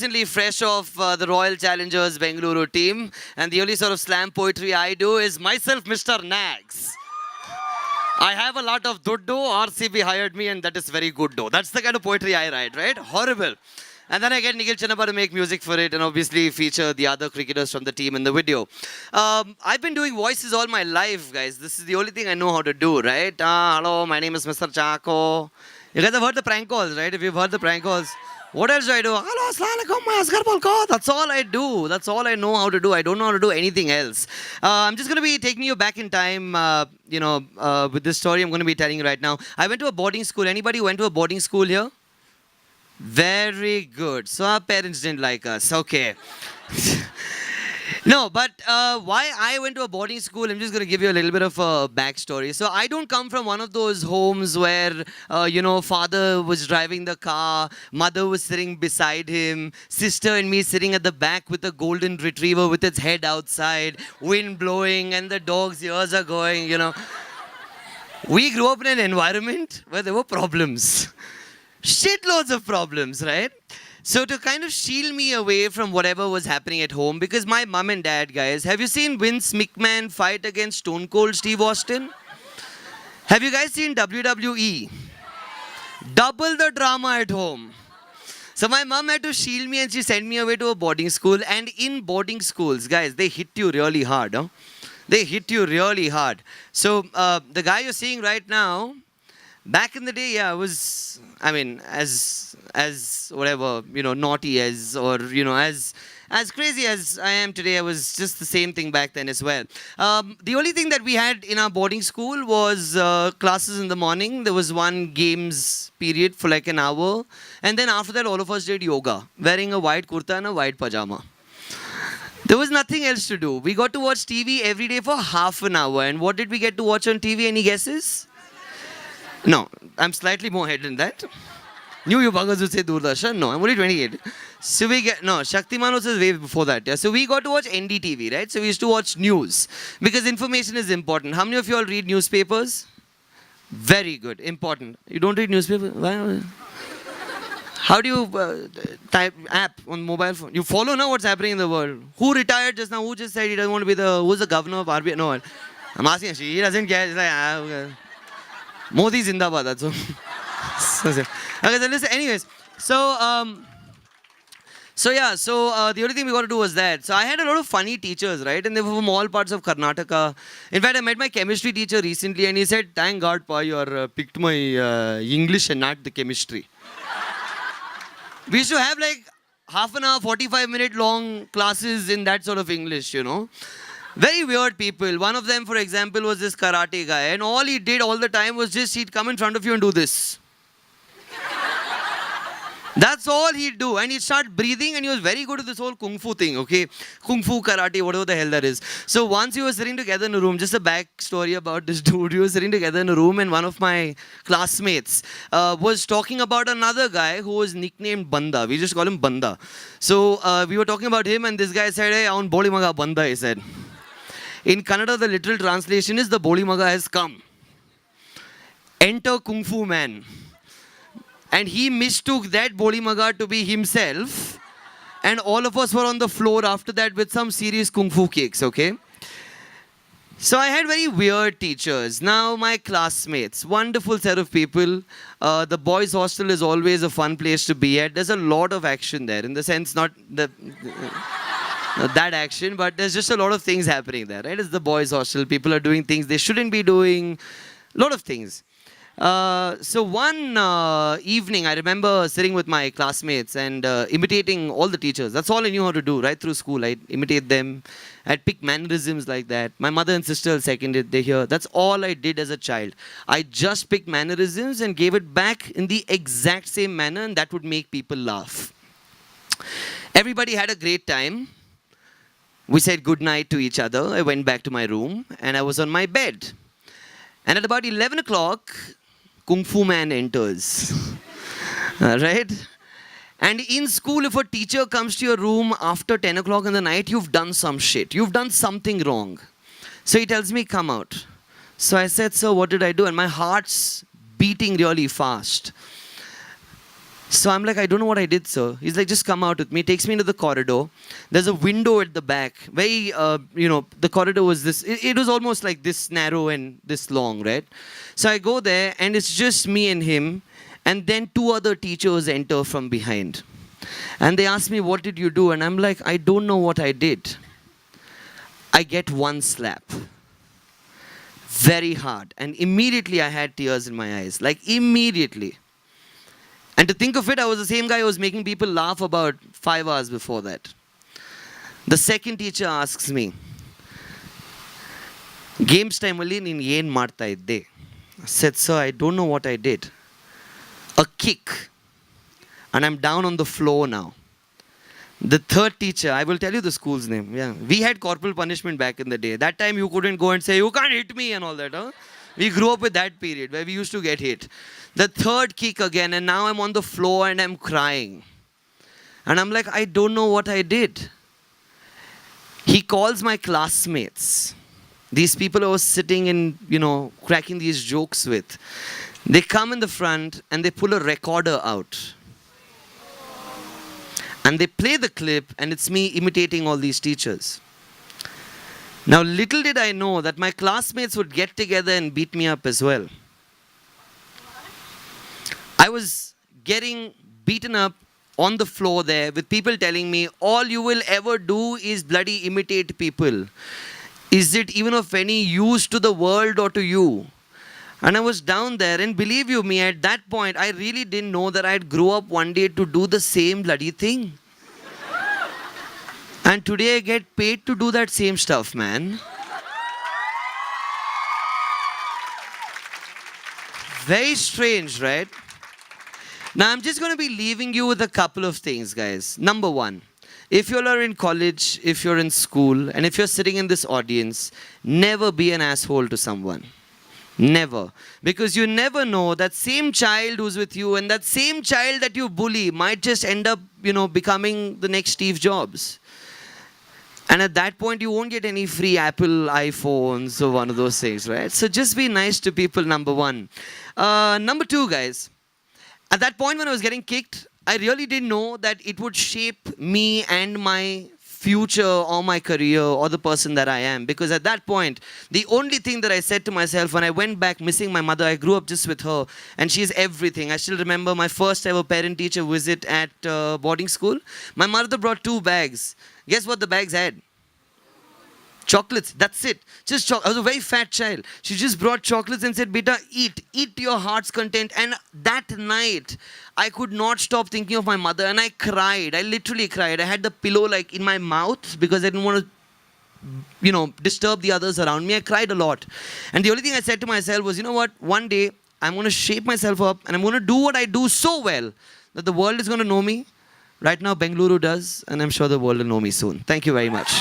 recently fresh off the Royal Challengers Bengaluru team, and the only sort of slam poetry I do is myself, Mr. Nags. I have a lot of duddu, RCB hired me, and that is very good do. That's the kind of poetry I write, right? Horrible. And then I get Nikhil Channappa to make music for it and obviously feature the other cricketers from the team in the video. I've been doing voices all my life, guys. This is the only thing I know how to do, right? Hello, my name is Mr. Chaco. You guys have heard the prank calls, right? If you've heard the prank calls, what else do I do? Hello, assalamualaikum, my Asghar Polko. That's all I do. That's all I know how to do. I don't know how to do anything else. I'm just going to be taking you back in time, with this story I'm going to be telling you right now. I went to a boarding school. Anybody went to a boarding school here? Very good. So our parents didn't like us. Okay. No, but why I went to a boarding school, I'm just going to give you a little bit of a backstory. So I don't come from one of those homes where, father was driving the car, mother was sitting beside him, sister and me sitting at the back with a golden retriever with its head outside, wind blowing and the dog's ears are going, We grew up in an environment where there were problems. Shitloads of problems, right? So to kind of shield me away from whatever was happening at home, because my mum and dad, guys, have you seen Vince McMahon fight against Stone Cold Steve Austin? Have you guys seen WWE? Double the drama at home. So my mum had to shield me and she sent me away to a boarding school. And in boarding schools, guys, they hit you really hard. Huh? They hit you really hard. So the guy you're seeing right now, back in the day, yeah, as whatever, naughty as, or, as crazy as I am today, I was just the same thing back then as well. The only thing that we had in our boarding school was classes in the morning. There was one games period for like an hour. And then after that, all of us did yoga, wearing a white kurta and a white pajama. There was nothing else to do. We got to watch TV every day for half an hour. And what did we get to watch on TV? Any guesses? No, I'm slightly more ahead than that. Knew you buggers would say Doordarshan. No, I'm only 28. So Shaktiman was way before that. Yeah. So we got to watch NDTV, right? So we used to watch news because information is important. How many of you all read newspapers? Very good, important. You don't read newspapers? Why? How do you type app on mobile phone? You follow now what's happening in the world. Who retired just now? Who just said he doesn't want to be who's the governor of RBI? No, I'm asking. He doesn't care. He's like, Modi Zindabad, that's all. Okay, so listen, anyways. So the only thing we got to do was that. So I had a lot of funny teachers, right? And they were from all parts of Karnataka. In fact, I met my chemistry teacher recently and he said, thank God, Pa, you picked my English and not the chemistry. We used to have like half an hour, 45-minute long classes in that sort of English, Very weird people. One of them, for example, was this karate guy. And all he did all the time was just he'd come in front of you and do this. That's all he'd do. And he'd start breathing and he was very good at this whole kung fu thing, okay? Kung fu, karate, whatever the hell that is. So once we were sitting together in a room, just a back story about this dude. We were sitting together in a room and one of my classmates was talking about another guy who was nicknamed Banda. We just call him Banda. So we were talking about him and this guy said, hey, aun boli maga Banda, he said. In Kannada, the literal translation is the Boli Maga has come. Enter Kung Fu Man. And he mistook that Boli Maga to be himself. And all of us were on the floor after that with some serious Kung Fu kicks, okay? So I had very weird teachers. Now my classmates, wonderful set of people. The boys' hostel is always a fun place to be at. There's a lot of action there. In the sense, not that action, but there's just a lot of things happening there, right? It's the boys' hostel. People are doing things they shouldn't be doing. A lot of things. So one evening, I remember sitting with my classmates and imitating all the teachers. That's all I knew how to do right through school. I'd imitate them. I'd pick mannerisms like that. My mother and sister seconded. They hear. That's all I did as a child. I just picked mannerisms and gave it back in the exact same manner, and that would make people laugh. Everybody had a great time. We said good night to each other. I went back to my room and I was on my bed. And at about 11 o'clock, Kung Fu Man enters. Right? And in school, if a teacher comes to your room after 10 o'clock in the night, you've done some shit. You've done something wrong. So he tells me, come out. So I said, sir, what did I do? And my heart's beating really fast. So I'm like, I don't know what I did, sir. He's like, just come out with me. Takes me into the corridor. There's a window at the back. Very, the corridor was this, it was almost like this narrow and this long, right? So I go there and it's just me and him. And then two other teachers enter from behind. And they ask me, what did you do? And I'm like, I don't know what I did. I get one slap. Very hard. And immediately I had tears in my eyes. Like immediately. And to think of it, I was the same guy who was making people laugh about 5 hours before that. The second teacher asks me, Games time alli neen yen marta idde? I said, sir, I don't know what I did. A kick. And I'm down on the floor now. The third teacher, I will tell you the school's name. Yeah, we had corporal punishment back in the day. That time you couldn't go and say, you can't hit me and all that. Huh? We grew up with that period where we used to get hit. The third kick again, and now I'm on the floor and I'm crying. And I'm like, I don't know what I did. He calls my classmates. These people I was sitting and, cracking these jokes with. They come in the front and they pull a recorder out. And they play the clip and it's me imitating all these teachers. Now, little did I know that my classmates would get together and beat me up as well. I was getting beaten up on the floor there with people telling me, all you will ever do is bloody imitate people. Is it even of any use to the world or to you? And I was down there, and believe you me, at that point, I really didn't know that I'd grow up one day to do the same bloody thing. And today I get paid to do that same stuff, man. Very strange, right? Now I'm just going to be leaving you with a couple of things, guys. Number one, if you are in college, if you're in school, and if you're sitting in this audience, never be an asshole to someone. Never. Because you never know that same child who's with you and that same child that you bully might just end up, becoming the next Steve Jobs. And at that point, you won't get any free Apple iPhones or one of those things, right? So just be nice to people, number one. Number two, guys. At that point when I was getting kicked, I really didn't know that it would shape me and my future or my career or the person that I am. Because at that point, the only thing that I said to myself when I went back missing my mother, I grew up just with her and she's everything. I still remember my first ever parent-teacher visit at boarding school. My mother brought 2 bags. Guess what the bags had? Chocolates, that's it. Just I was a very fat child. She just brought chocolates and said, Beta, eat to your heart's content. And that night, I could not stop thinking of my mother and I cried. I literally cried. I had the pillow like in my mouth because I didn't want to, disturb the others around me. I cried a lot. And the only thing I said to myself was, you know what, one day I'm going to shape myself up and I'm going to do what I do so well that the world is going to know me. Right now, Bengaluru does, and I'm sure the world will know me soon. Thank you very much.